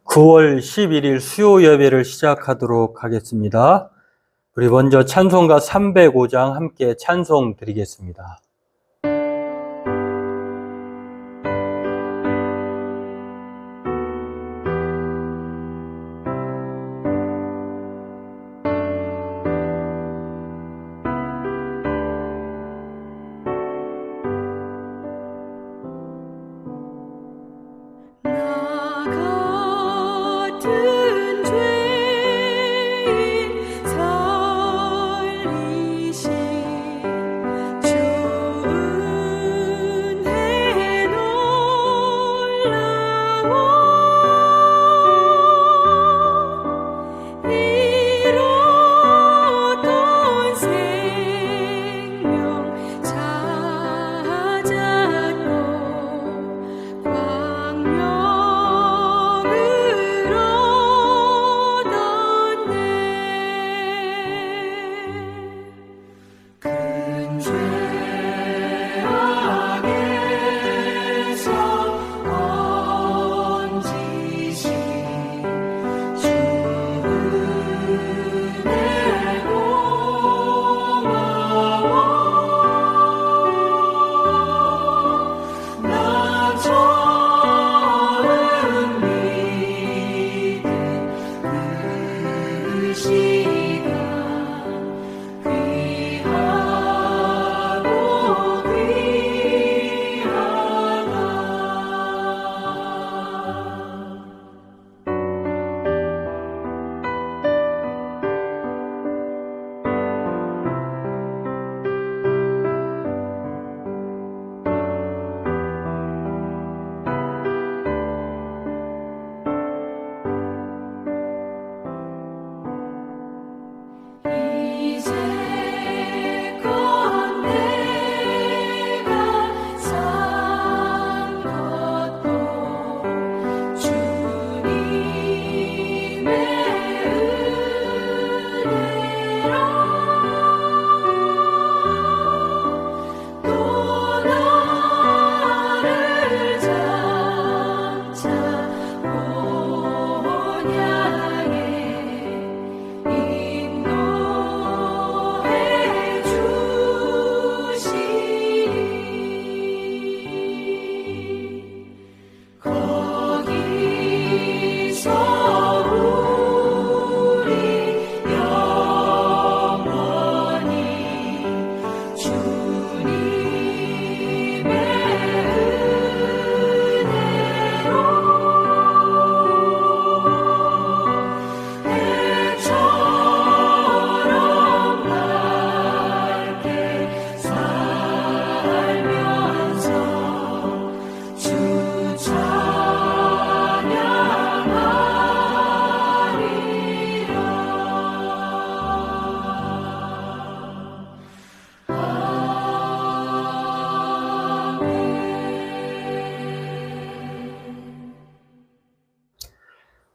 9월 11일 수요 예배를 시작하도록 하겠습니다. 우리 먼저 찬송가 305장 함께 찬송 드리겠습니다.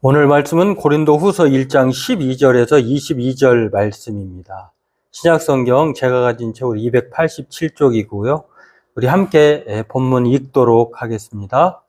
오늘 말씀은 고린도후서 1장 12절에서 22절 말씀입니다. 신약성경 제가 가진 책 287쪽이고요. 우리 함께 본문 읽도록 하겠습니다.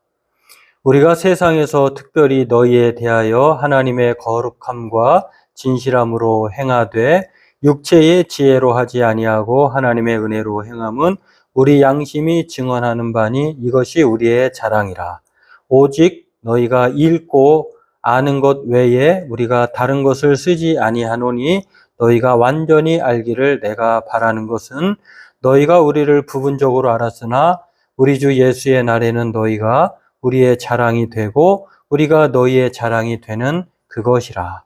우리가 세상에서 특별히 너희에 대하여 하나님의 거룩함과 진실함으로 행하되 육체의 지혜로 하지 아니하고 하나님의 은혜로 행함은 우리 양심이 증언하는 바니 이것이 우리의 자랑이라. 오직 너희가 읽고 아는 것 외에 우리가 다른 것을 쓰지 아니하노니 너희가 완전히 알기를 내가 바라는 것은 너희가 우리를 부분적으로 알았으나 우리 주 예수의 날에는 너희가 우리의 자랑이 되고 우리가 너희의 자랑이 되는 그것이라.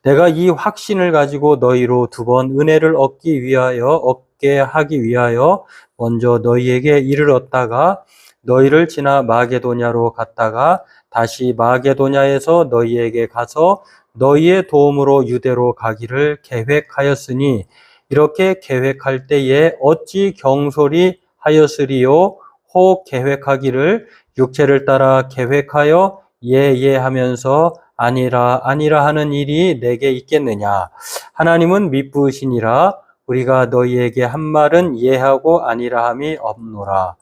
내가 이 확신을 가지고 너희로 두 번 은혜를 얻게 하기 위하여 먼저 너희에게 이르렀다가 너희를 지나 마게도냐로 갔다가 다시 마게도냐에서 너희에게 가서 너희의 도움으로 유대로 가기를 계획하였으니 이렇게 계획할 때에 어찌 경솔히 하였으리요? 혹 계획하기를 육체를 따라 계획하여 예 하면서 아니라 하는 일이 내게 있겠느냐? 하나님은 미쁘시니라. 우리가 너희에게 한 말은 예하고 아니라 함이 없노라.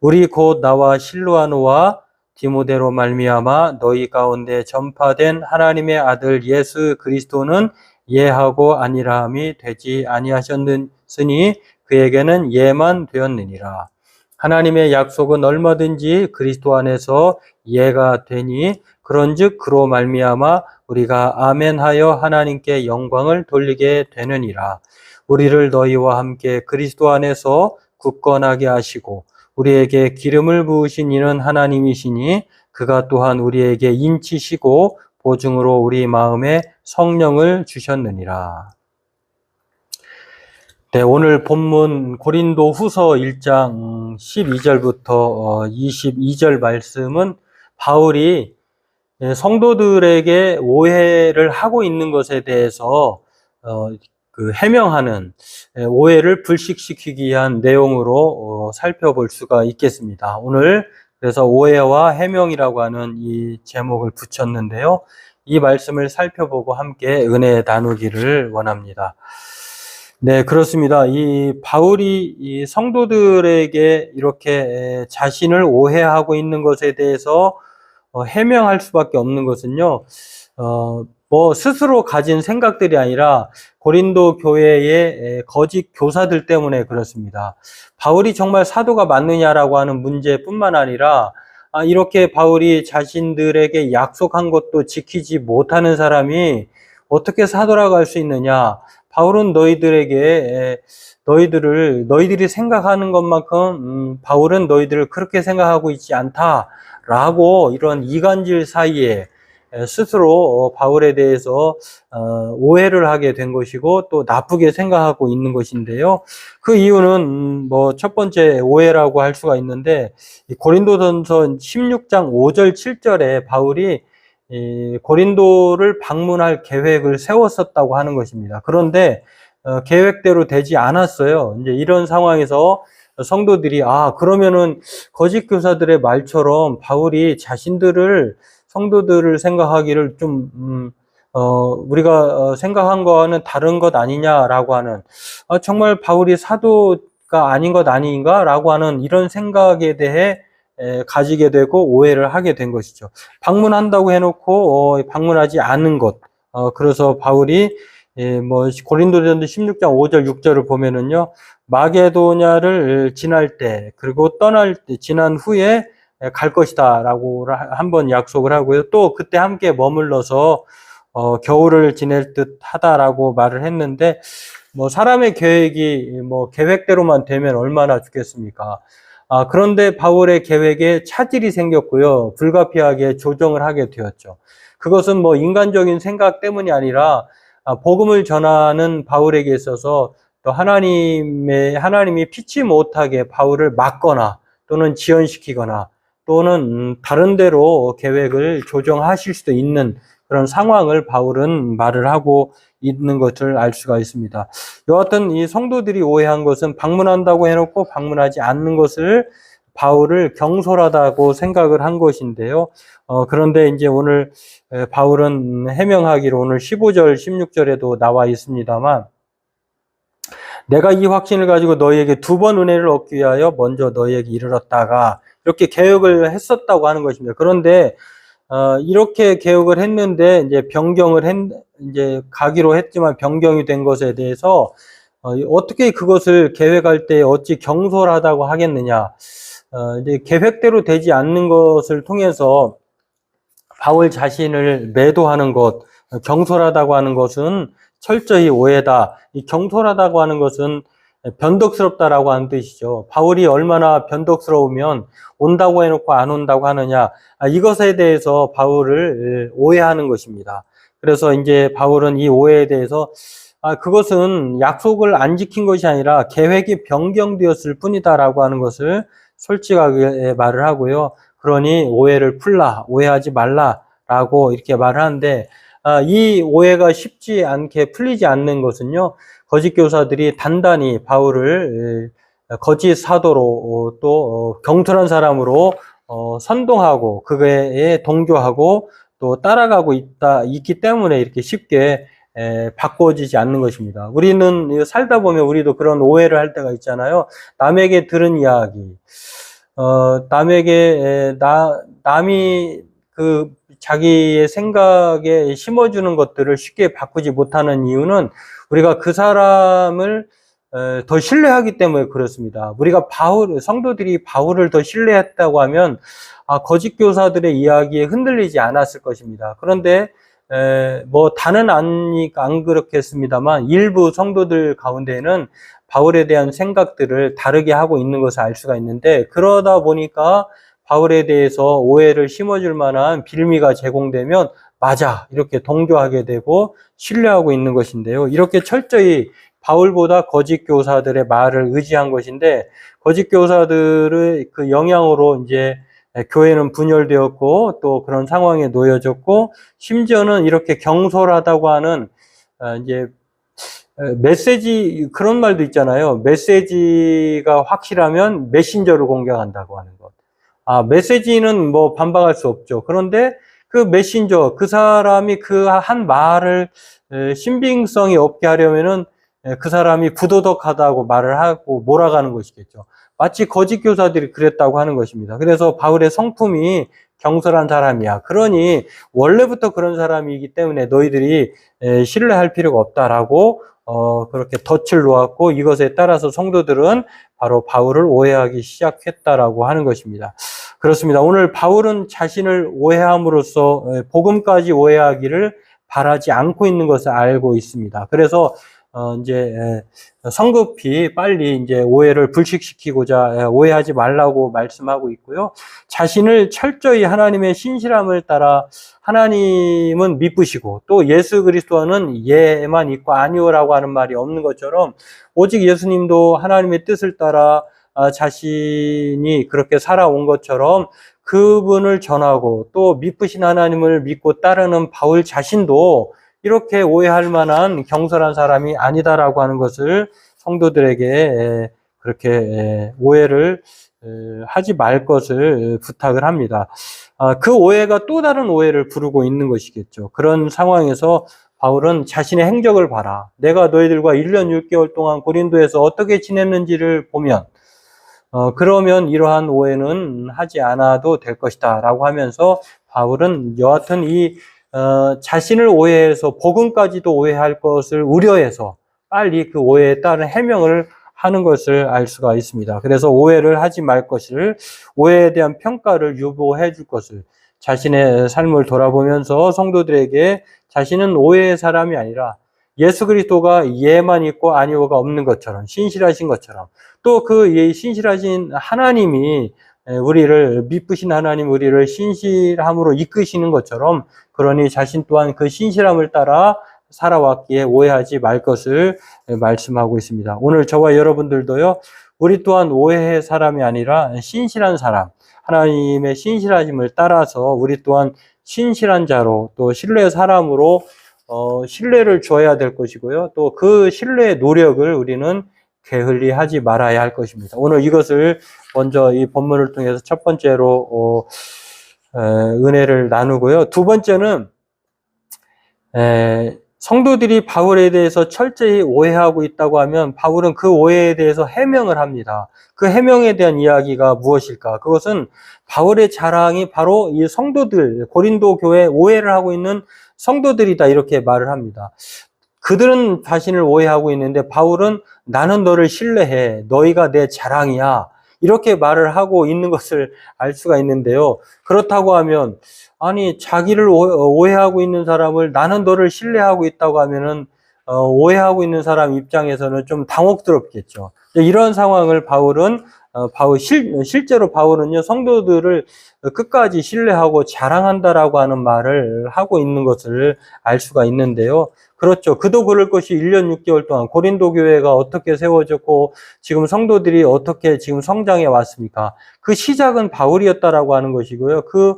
우리 곧 나와 실루아노와 디모데로 말미암아 너희 가운데 전파된 하나님의 아들 예수 그리스도는 예하고 아니라함이 되지 아니하셨으니 그에게는 예만 되었느니라. 하나님의 약속은 얼마든지 그리스도 안에서 예가 되니 그런즉 그로 말미암아 우리가 아멘하여 하나님께 영광을 돌리게 되느니라. 우리를 너희와 함께 그리스도 안에서 굳건하게 하시고 우리에게 기름을 부으신 이는 하나님이시니 그가 또한 우리에게 인치시고 보증으로 우리 마음에 성령을 주셨느니라. 네, 오늘 본문 고린도 후서 1장 12절부터 22절 말씀은 바울이 성도들에게 오해를 하고 있는 것에 대해서 해명하는, 오해를 불식시키기 위한 내용으로 살펴볼 수가 있겠습니다. 오늘 그래서 오해와 해명이라고 하는 이 제목을 붙였는데요. 이 말씀을 살펴보고 함께 은혜 나누기를 원합니다. 네, 그렇습니다. 이 바울이 이 성도들에게 이렇게 자신을 오해하고 있는 것에 대해서 해명할 수밖에 없는 것은요, 스스로 가진 생각들이 아니라 고린도 교회의 거짓 교사들 때문에 그렇습니다. 바울이 정말 사도가 맞느냐라고 하는 문제뿐만 아니라, 이렇게 바울이 자신들에게 약속한 것도 지키지 못하는 사람이 어떻게 사도라고 할 수 있느냐? 바울은 너희들이 생각하는 것만큼, 바울은 너희들을 그렇게 생각하고 있지 않다라고 이런 이간질 사이에 스스로 바울에 대해서 오해를 하게 된 것이고 또 나쁘게 생각하고 있는 것인데요. 그 이유는 첫 번째 오해라고 할 수가 있는데, 고린도전서 16장 5절 7절에 바울이 고린도를 방문할 계획을 세웠었다고 하는 것입니다. 그런데 계획대로 되지 않았어요. 이제 이런 상황에서 성도들이 그러면은 거짓 교사들의 말처럼 바울이 성도들을 생각하기를 좀 우리가 생각한 거와는 다른 것 아니냐라고 하는, 정말 바울이 사도가 아닌 것 아닌가라고 하는 이런 생각에 대해 가지게 되고 오해를 하게 된 것이죠. 방문한다고 해놓고 방문하지 않은 것. 그래서 바울이 고린도전서 16장 5절 6절을 보면은요, 마게도냐를 지날 때 그리고 지난 후에 갈 것이다 라고 한번 약속을 하고요. 또 그때 함께 머물러서 겨울을 지낼 듯 하다라고 말을 했는데, 사람의 계획이 계획대로만 되면 얼마나 좋겠습니까? 그런데 바울의 계획에 차질이 생겼고요. 불가피하게 조정을 하게 되었죠. 그것은 인간적인 생각 때문이 아니라 복음을 전하는 바울에게 있어서 또 하나님이 피치 못하게 바울을 막거나 또는 지연시키거나 또는 다른 데로 계획을 조정하실 수도 있는 그런 상황을 바울은 말을 하고 있는 것을 알 수가 있습니다. 여하튼 이 성도들이 오해한 것은 방문한다고 해놓고 방문하지 않는 것을 바울을 경솔하다고 생각을 한 것인데요. 그런데 이제 오늘 바울은 해명하기로 오늘 15절, 16절에도 나와 있습니다만, 내가 이 확신을 가지고 너희에게 2번 은혜를 얻기 위하여 먼저 너희에게 이르렀다가 이렇게 계획을 했었다고 하는 것입니다. 그런데 이렇게 계획을 했는데 이제 가기로 했지만 변경이 된 것에 대해서 어떻게 그것을 계획할 때 어찌 경솔하다고 하겠느냐? 이제 계획대로 되지 않는 것을 통해서 바울 자신을 매도하는 것, 경솔하다고 하는 것은 철저히 오해다. 이 경솔하다고 하는 것은 변덕스럽다라고 하는 뜻이죠. 바울이 얼마나 변덕스러우면 온다고 해놓고 안 온다고 하느냐. 이것에 대해서 바울을 오해하는 것입니다. 그래서 이제 바울은 이 오해에 대해서 그것은 약속을 안 지킨 것이 아니라 계획이 변경되었을 뿐이다라고 하는 것을 솔직하게 말을 하고요. 그러니 오해를 풀라, 오해하지 말라라고 이렇게 말을 하는데, 이 오해가 쉽지 않게 풀리지 않는 것은요, 거짓 교사들이 단단히 바울을 거짓 사도로 또 경솔한 사람으로 선동하고 그에 동조하고 또 따라가고 있기 때문에 이렇게 쉽게 바꿔지지 않는 것입니다. 우리는 살다 보면 우리도 그런 오해를 할 때가 있잖아요. 남에게 들은 이야기, 남이 그 자기의 생각에 심어주는 것들을 쉽게 바꾸지 못하는 이유는 우리가 그 사람을 더 신뢰하기 때문에 그렇습니다. 우리가 성도들이 바울을 더 신뢰했다고 하면 거짓 교사들의 이야기에 흔들리지 않았을 것입니다. 그런데 뭐 다는 안 그렇겠습니다만 일부 성도들 가운데는 바울에 대한 생각들을 다르게 하고 있는 것을 알 수가 있는데, 그러다 보니까 바울에 대해서 오해를 심어줄 만한 빌미가 제공되면 맞아 이렇게 동조하게 되고 신뢰하고 있는 것인데요. 이렇게 철저히 바울보다 거짓 교사들의 말을 의지한 것인데, 거짓 교사들의 그 영향으로 이제 교회는 분열되었고 또 그런 상황에 놓여졌고, 심지어는 이렇게 경솔하다고 하는 이제 메시지, 그런 말도 있잖아요. 메시지가 확실하면 메신저를 공격한다고 하는 것. 메시지는 뭐 반박할 수 없죠. 그런데 그 메신저, 그 사람이 그 한 말을 신빙성이 없게 하려면은 그 사람이 부도덕하다고 말을 하고 몰아가는 것이겠죠. 마치 거짓 교사들이 그랬다고 하는 것입니다. 그래서 바울의 성품이 경솔한 사람이야. 그러니 원래부터 그런 사람이기 때문에 너희들이 신뢰할 필요가 없다라고 그렇게 덫을 놓았고, 이것에 따라서 성도들은 바로 바울을 오해하기 시작했다라고 하는 것입니다. 그렇습니다. 오늘 바울은 자신을 오해함으로써 복음까지 오해하기를 바라지 않고 있는 것을 알고 있습니다. 그래서 이제 성급히 빨리 이제 오해를 불식시키고자 오해하지 말라고 말씀하고 있고요. 자신을 철저히 하나님의 신실함을 따라, 하나님은 미쁘시고 또 예수 그리스도는 예만 있고 아니오라고 하는 말이 없는 것처럼, 오직 예수님도 하나님의 뜻을 따라 자신이 그렇게 살아온 것처럼 그분을 전하고 또 미쁘신 하나님을 믿고 따르는 바울 자신도 이렇게 오해할 만한 경솔한 사람이 아니다라고 하는 것을 성도들에게 그렇게 오해를 하지 말 것을 부탁을 합니다. 그 오해가 또 다른 오해를 부르고 있는 것이겠죠. 그런 상황에서 바울은 자신의 행적을 봐라. 내가 너희들과 1년 6개월 동안 고린도에서 어떻게 지냈는지를 보면 그러면 이러한 오해는 하지 않아도 될 것이다 라고 하면서, 바울은 여하튼 자신을 오해해서 복음까지도 오해할 것을 우려해서 빨리 그 오해에 따른 해명을 하는 것을 알 수가 있습니다. 그래서 오해를 하지 말 것을, 오해에 대한 평가를 유보해 줄 것을, 자신의 삶을 돌아보면서 성도들에게 자신은 오해의 사람이 아니라 예수 그리스도가 예만 있고 아니오가 없는 것처럼, 신실하신 것처럼, 또 그 신실하신 하나님이 우리를, 미쁘신 하나님 우리를 신실함으로 이끄시는 것처럼, 그러니 자신 또한 그 신실함을 따라 살아왔기에 오해하지 말 것을 말씀하고 있습니다. 오늘 저와 여러분들도요, 우리 또한 오해의 사람이 아니라 신실한 사람, 하나님의 신실하심을 따라서 우리 또한 신실한 자로, 또 신뢰의 사람으로 신뢰를 줘야 될 것이고요. 또 그 신뢰의 노력을 우리는 게을리 하지 말아야 할 것입니다. 오늘 이것을 먼저 이 본문을 통해서 첫 번째로 은혜를 나누고요. 두 번째는 성도들이 바울에 대해서 철저히 오해하고 있다고 하면 바울은 그 오해에 대해서 해명을 합니다. 그 해명에 대한 이야기가 무엇일까? 그것은 바울의 자랑이 바로 이 성도들, 고린도 교회에 오해를 하고 있는 성도들이다, 이렇게 말을 합니다. 그들은 자신을 오해하고 있는데 바울은 나는 너를 신뢰해, 너희가 내 자랑이야, 이렇게 말을 하고 있는 것을 알 수가 있는데요. 그렇다고 하면, 아니 자기를 오해하고 있는 사람을 나는 너를 신뢰하고 있다고 하면은 오해하고 있는 사람 입장에서는 좀 당혹스럽겠죠. 이런 상황을 실제로 바울은요, 성도들을 끝까지 신뢰하고 자랑한다라고 하는 말을 하고 있는 것을 알 수가 있는데요. 그렇죠. 그도 그럴 것이 1년 6개월 동안 고린도 교회가 어떻게 세워졌고 지금 성도들이 어떻게 지금 성장해 왔습니까? 그 시작은 바울이었다라고 하는 것이고요. 그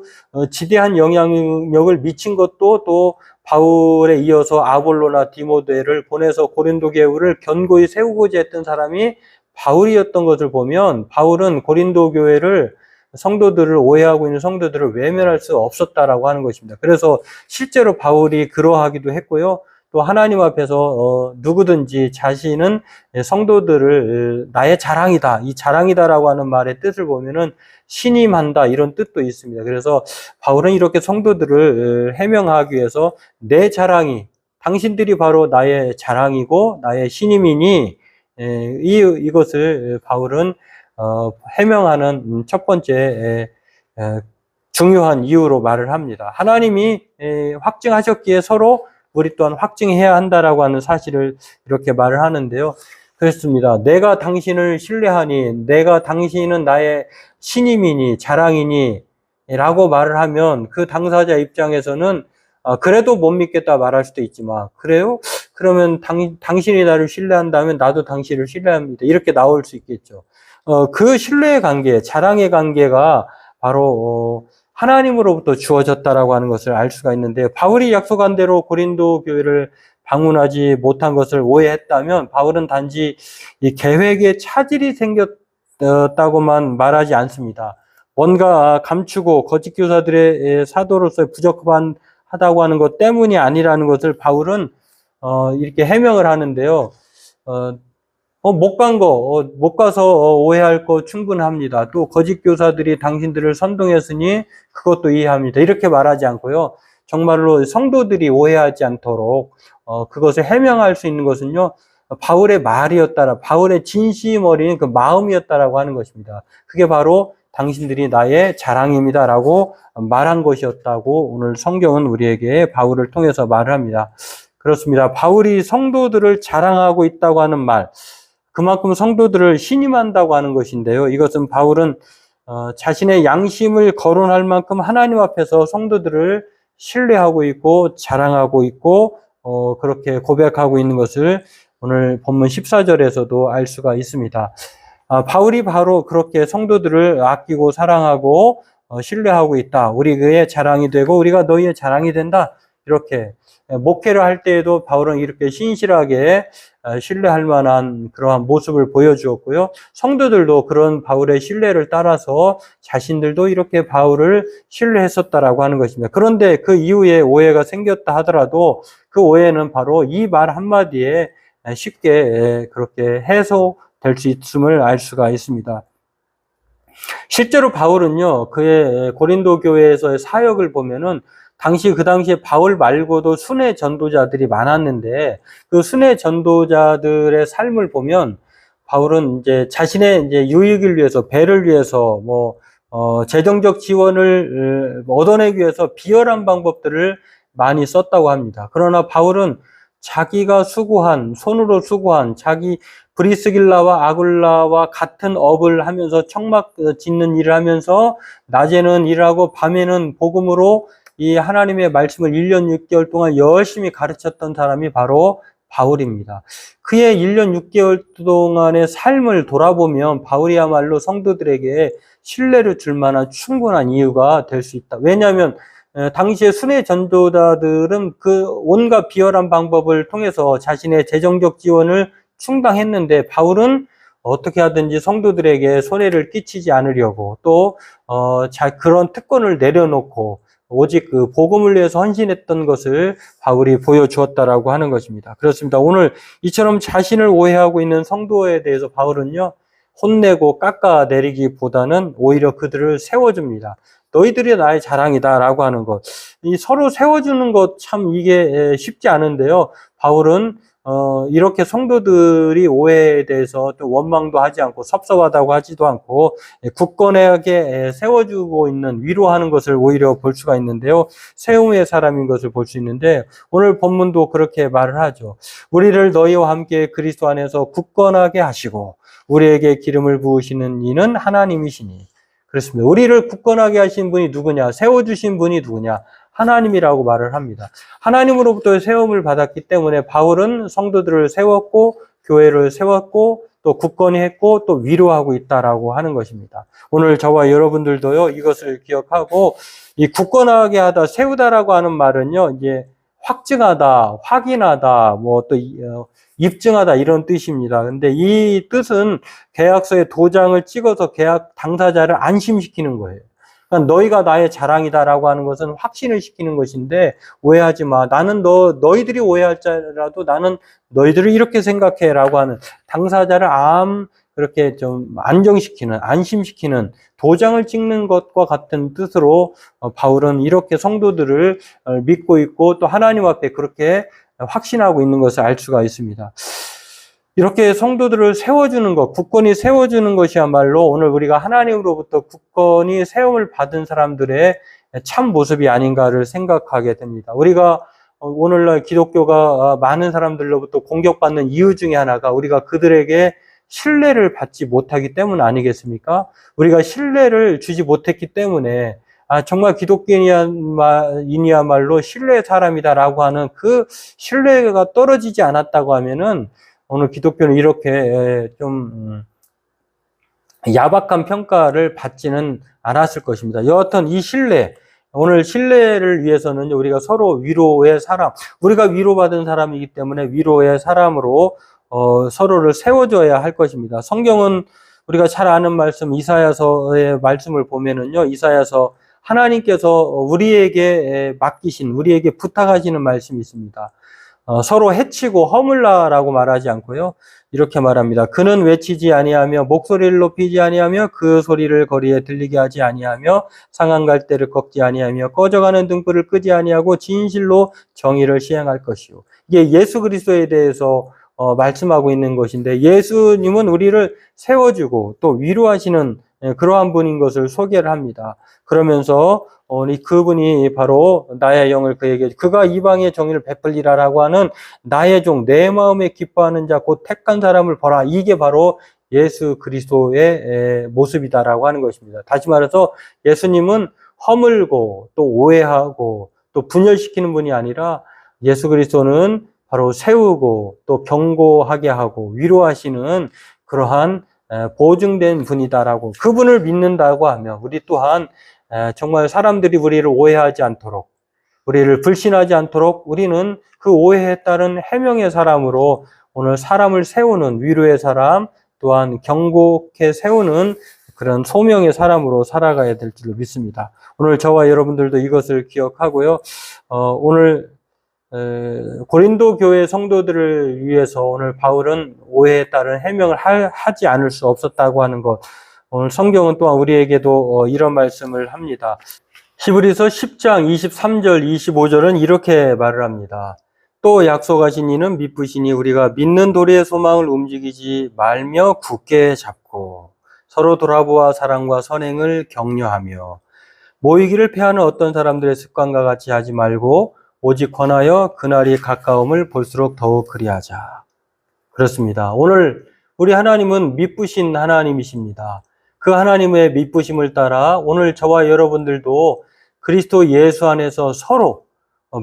지대한 영향력을 미친 것도 또 바울에 이어서 아볼로나 디모데를 보내서 고린도 교회를 견고히 세우고자 했던 사람이 바울이었던 것을 보면, 바울은 고린도 교회를, 성도들을 오해하고 있는 성도들을 외면할 수 없었다라고 하는 것입니다. 그래서 실제로 바울이 그러하기도 했고요. 또 하나님 앞에서 누구든지 자신은 성도들을 나의 자랑이다, 이 자랑이다라고 하는 말의 뜻을 보면은 신임한다 이런 뜻도 있습니다. 그래서 바울은 이렇게 성도들을 해명하기 위해서 내 자랑이 당신들이 바로 나의 자랑이고 나의 신임이니 이것을 바울은 해명하는 첫 번째 중요한 이유로 말을 합니다. 하나님이 확증하셨기에 서로 우리 또한 확증해야 한다라고 하는 사실을 이렇게 말을 하는데요. 그렇습니다. 내가 당신을 신뢰하니, 내가 당신은 나의 신임이니, 자랑이니, 라고 말을 하면 그 당사자 입장에서는 그래도 못 믿겠다 말할 수도 있지만, 그래요? 그러면 당신이 나를 신뢰한다면 나도 당신을 신뢰합니다. 이렇게 나올 수 있겠죠. 그 신뢰의 관계, 자랑의 관계가 바로 하나님으로부터 주어졌다라고 하는 것을 알 수가 있는데, 바울이 약속한 대로 고린도 교회를 방문하지 못한 것을 오해했다면 바울은 단지 이 계획에 차질이 생겼다고만 말하지 않습니다. 뭔가 감추고 거짓 교사들의 사도로서의 부적합하다고 하는 것 때문이 아니라는 것을 바울은 이렇게 해명을 하는데요. 못 가서 오해할 거 충분합니다. 또 거짓 교사들이 당신들을 선동했으니 그것도 이해합니다. 이렇게 말하지 않고요. 정말로 성도들이 오해하지 않도록 그것을 해명할 수 있는 것은요. 바울의 말이었다라, 바울의 진심 어린 그 마음이었다라고 하는 것입니다. 그게 바로 당신들이 나의 자랑입니다라고 말한 것이었다고 오늘 성경은 우리에게 바울을 통해서 말을 합니다. 그렇습니다. 바울이 성도들을 자랑하고 있다고 하는 말, 그만큼 성도들을 신임한다고 하는 것인데요. 이것은 바울은 자신의 양심을 거론할 만큼 하나님 앞에서 성도들을 신뢰하고 있고 자랑하고 있고 그렇게 고백하고 있는 것을 오늘 본문 14절에서도 알 수가 있습니다. 바울이 바로 그렇게 성도들을 아끼고 사랑하고 신뢰하고 있다. 우리 그의 자랑이 되고 우리가 너희의 자랑이 된다. 이렇게 목회를 할 때에도 바울은 이렇게 신실하게 신뢰할 만한 그러한 모습을 보여주었고요. 성도들도 그런 바울의 신뢰를 따라서 자신들도 이렇게 바울을 신뢰했었다라고 하는 것입니다. 그런데 그 이후에 오해가 생겼다 하더라도 그 오해는 바로 이 말 한마디에 쉽게 그렇게 해소될 수 있음을 알 수가 있습니다. 실제로 바울은요, 그의 고린도 교회에서의 사역을 보면은 그 당시에 바울 말고도 순회 전도자들이 많았는데 그 순회 전도자들의 삶을 보면 바울은 이제 자신의 이제 유익을 위해서, 배를 위해서 재정적 지원을 얻어내기 위해서 비열한 방법들을 많이 썼다고 합니다. 그러나 바울은 자기가 손으로 수고한 자기 브리스길라와 아굴라와 같은 업을 하면서 청막 짓는 일을 하면서 낮에는 일하고 밤에는 복음으로 이 하나님의 말씀을 1년 6개월 동안 열심히 가르쳤던 사람이 바로 바울입니다. 그의 1년 6개월 동안의 삶을 돌아보면 바울이야말로 성도들에게 신뢰를 줄 만한 충분한 이유가 될 수 있다. 왜냐하면 당시에 순회 전도자들은 그 온갖 비열한 방법을 통해서 자신의 재정적 지원을 충당했는데 바울은 어떻게 하든지 성도들에게 손해를 끼치지 않으려고 또 그런 특권을 내려놓고 오직 그 복음을 위해서 헌신했던 것을 바울이 보여주었다라고 하는 것입니다. 그렇습니다. 오늘 이처럼 자신을 오해하고 있는 성도에 대해서 바울은요, 혼내고 깎아내리기보다는 오히려 그들을 세워줍니다. 너희들이 나의 자랑이다라고 하는 것. 이 서로 세워주는 것 참 이게 쉽지 않은데요. 바울은 이렇게 성도들이 오해에 대해서 또 원망도 하지 않고 섭섭하다고 하지도 않고 굳건하게 세워주고 있는, 위로하는 것을 오히려 볼 수가 있는데요. 세움의 사람인 것을 볼 수 있는데 오늘 본문도 그렇게 말을 하죠. 우리를 너희와 함께 그리스도 안에서 굳건하게 하시고 우리에게 기름을 부으시는 이는 하나님이시니. 그렇습니다. 우리를 굳건하게 하신 분이 누구냐? 세워주신 분이 누구냐? 하나님이라고 말을 합니다. 하나님으로부터 세움을 받았기 때문에 바울은 성도들을 세웠고 교회를 세웠고 또 굳건히 했고 또 위로하고 있다라고 하는 것입니다. 오늘 저와 여러분들도요, 이것을 기억하고 이 굳건하게 하다, 세우다라고 하는 말은요, 이제 확증하다, 확인하다, 또 입증하다 이런 뜻입니다. 근데 이 뜻은 계약서에 도장을 찍어서 계약 당사자를 안심시키는 거예요. 그러니까 너희가 나의 자랑이다라고 하는 것은 확신을 시키는 것인데 오해하지 마. 나는 너희들이 오해할지라도 나는 너희들을 이렇게 생각해라고 하는 당사자를 그렇게 좀 안정시키는, 안심시키는 도장을 찍는 것과 같은 뜻으로 바울은 이렇게 성도들을 믿고 있고 또 하나님 앞에 그렇게 확신하고 있는 것을 알 수가 있습니다. 이렇게 성도들을 세워주는 것, 굳건히 세워주는 것이야말로 오늘 우리가 하나님으로부터 굳건히 세움을 받은 사람들의 참 모습이 아닌가를 생각하게 됩니다. 우리가 오늘날 기독교가 많은 사람들로부터 공격받는 이유 중에 하나가 우리가 그들에게 신뢰를 받지 못하기 때문 아니겠습니까? 우리가 신뢰를 주지 못했기 때문에 정말 기독교인이야말로 신뢰의 사람이다라고 하는 그 신뢰가 떨어지지 않았다고 하면은 오늘 기독교는 이렇게 좀 야박한 평가를 받지는 않았을 것입니다. 여하튼 이 신뢰, 오늘 신뢰를 위해서는 우리가 서로 위로의 사람, 우리가 위로받은 사람이기 때문에 위로의 사람으로 서로를 세워줘야 할 것입니다. 성경은 우리가 잘 아는 말씀 이사야서의 말씀을 보면은요, 이사야서 하나님께서 우리에게 맡기신, 우리에게 부탁하시는 말씀이 있습니다. 서로 해치고 허물라라고 말하지 않고요, 이렇게 말합니다. 그는 외치지 아니하며 목소리를 높이지 아니하며 그 소리를 거리에 들리게 하지 아니하며 상한 갈대를 꺾지 아니하며 꺼져가는 등불을 끄지 아니하고 진실로 정의를 시행할 것이요. 이게 예수 그리스도에 대해서 말씀하고 있는 것인데, 예수님은 우리를 세워주고 또 위로하시는 그러한 분인 것을 소개를 합니다. 그러면서 그분이 바로 나의 영을 그에게 그가 이방의 정의를 베풀리라라고 하는 나의 종, 내 마음에 기뻐하는 자 곧 택한 사람을 보라. 이게 바로 예수 그리스도의 모습이다라고 하는 것입니다. 다시 말해서 예수님은 허물고 또 오해하고 또 분열시키는 분이 아니라 예수 그리스도는 바로 세우고 또 경고하게 하고 위로하시는 그러한 보증된 분이다라고, 그분을 믿는다고 하면 우리 또한 정말 사람들이 우리를 오해하지 않도록, 우리를 불신하지 않도록 우리는 그 오해에 따른 해명의 사람으로 오늘 사람을 세우는 위로의 사람, 또한 경고케 세우는 그런 소명의 사람으로 살아가야 될 줄로 믿습니다. 오늘 저와 여러분들도 이것을 기억하고요. 오늘 고린도 교회 성도들을 위해서 오늘 바울은 오해에 따른 해명을 하지 않을 수 없었다고 하는 것, 오늘 성경은 또한 우리에게도 이런 말씀을 합니다. 히브리서 10장 23절 25절은 이렇게 말을 합니다. 또 약속하신 이는 미쁘시니 우리가 믿는 도리의 소망을 움직이지 말며 굳게 잡고 서로 돌아보아 사랑과 선행을 격려하며 모이기를 패하는 어떤 사람들의 습관과 같이 하지 말고 오직 권하여 그날이 가까움을 볼수록 더욱 그리하자. 그렇습니다. 오늘 우리 하나님은 미쁘신 하나님이십니다. 그 하나님의 미쁘심을 따라 오늘 저와 여러분들도 그리스도 예수 안에서 서로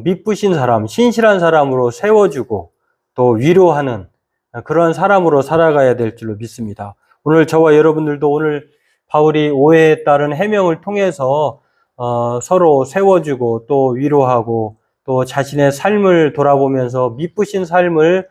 미쁘신 사람, 신실한 사람으로 세워주고 또 위로하는 그러한 사람으로 살아가야 될 줄로 믿습니다. 오늘 저와 여러분들도 오늘 바울이 오해에 따른 해명을 통해서 서로 세워주고 또 위로하고 또 자신의 삶을 돌아보면서 미쁘신 삶을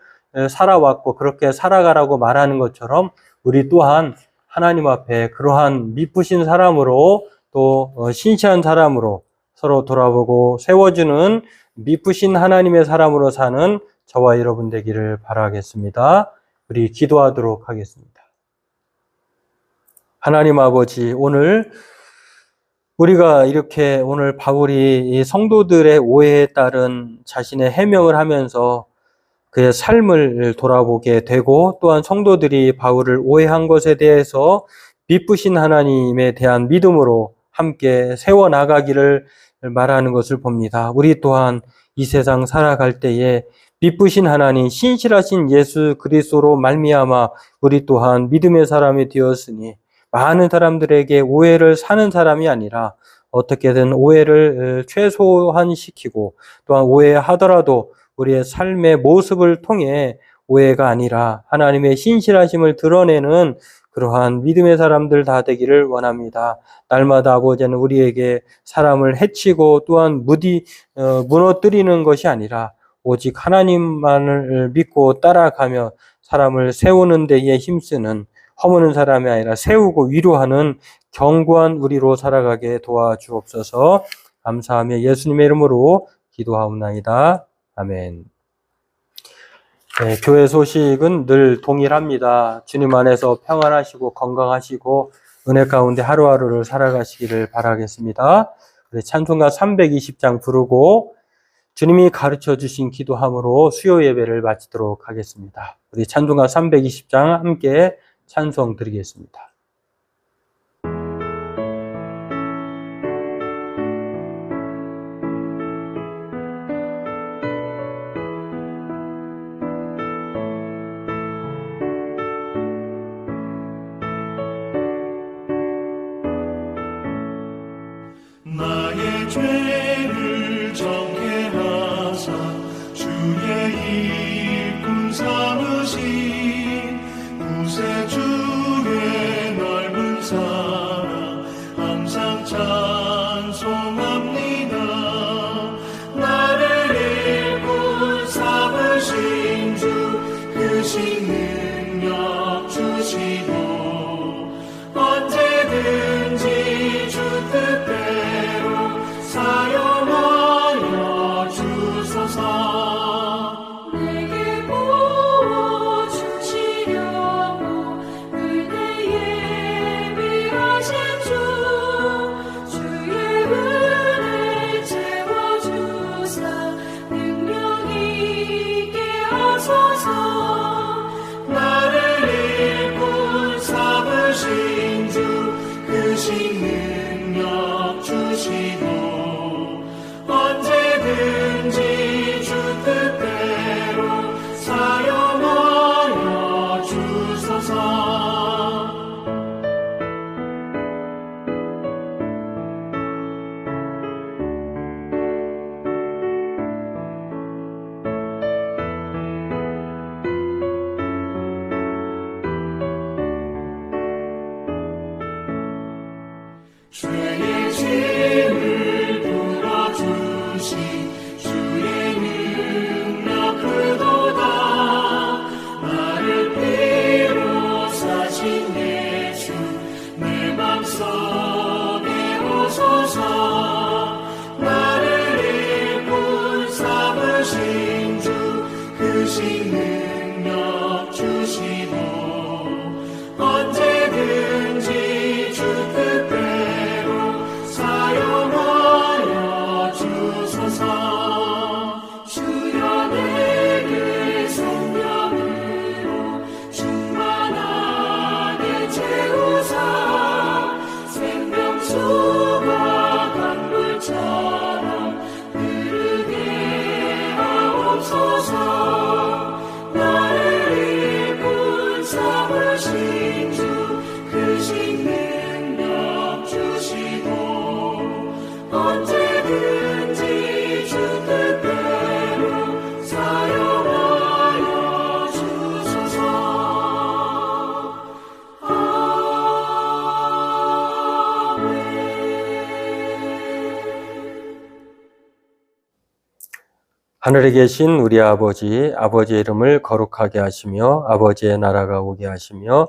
살아왔고 그렇게 살아가라고 말하는 것처럼 우리 또한 하나님 앞에 그러한 미쁘신 사람으로 또 신실한 사람으로 서로 돌아보고 세워주는 미쁘신 하나님의 사람으로 사는 저와 여러분 되기를 바라겠습니다. 우리 기도하도록 하겠습니다. 하나님 아버지, 오늘 우리가 이렇게 오늘 바울이 이 성도들의 오해에 따른 자신의 해명을 하면서 그의 삶을 돌아보게 되고 또한 성도들이 바울을 오해한 것에 대해서 미쁘신 하나님에 대한 믿음으로 함께 세워나가기를 말하는 것을 봅니다. 우리 또한 이 세상 살아갈 때에 미쁘신 하나님, 신실하신 예수 그리스도로 말미암아 우리 또한 믿음의 사람이 되었으니 많은 사람들에게 오해를 사는 사람이 아니라 어떻게든 오해를 최소한시키고 또한 오해하더라도 우리의 삶의 모습을 통해 오해가 아니라 하나님의 신실하심을 드러내는 그러한 믿음의 사람들 다 되기를 원합니다. 날마다 아버지는 우리에게 사람을 해치고 또한 무너뜨리는 것이 아니라 오직 하나님만을 믿고 따라가며 사람을 세우는 데에 힘쓰는, 허무는 사람이 아니라 세우고 위로하는 견고한 우리로 살아가게 도와주옵소서. 감사하며 예수님의 이름으로 기도하옵나이다. 아멘. 네, 교회 소식은 늘 동일합니다. 주님 안에서 평안하시고 건강하시고 은혜 가운데 하루하루를 살아가시기를 바라겠습니다. 우리 찬송가 320장 부르고 주님이 가르쳐 주신 기도함으로 수요 예배를 마치도록 하겠습니다. 우리 찬송가 320장 함께 찬송 드리겠습니다. 나의 죄를 정케 하사 주의 일꾼 삼으신 구세주의 넓은 사랑 항상 찬송합니다. 나를 일꾼 삼으신 주 크신 능력 주시고 언제든지 주 뜻대로 사용하여 주소서. 내게 부어주시려고 은혜에 예비하신 주 주의 은혜 채워주사 능력 있게 하소서. 나를 일꾼 삼으신 주 크신 능력 주시고 언제든지 주 뜻대로 사용하여 주소서. 죄의 짐을 풀어주신 주의 능력 크도다. 나를 피로 사신 예수 내 맘속에 오소서. 나를 일꾼 삼으신 주 크신 능력 주시고 언제든지 주 뜻대로 사용하여 주소서. 주여 내게 성령으로 충만하게 채우사 생명수가 강물처럼 흐르게 하옵소서. 나를 일꾼 삼으신 주 크신 능력 주시고 언제든지 주 뜻대로 사용하여 주소서. 하늘에 계신 우리 아버지, 아버지의 이름을 거룩하게 하시며 아버지의 나라가 오게 하시며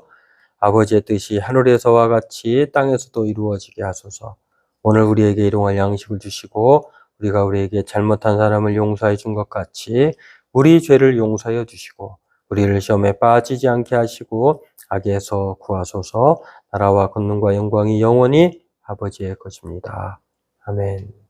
아버지의 뜻이 하늘에서와 같이 땅에서도 이루어지게 하소서. 오늘 우리에게 일용할 양식을 주시고 우리가 우리에게 잘못한 사람을 용서해 준 것 같이 우리 죄를 용서해 주시고 우리를 시험에 빠지지 않게 하시고 악에서 구하소서. 나라와 권능과 영광이 영원히 아버지의 것입니다. 아멘.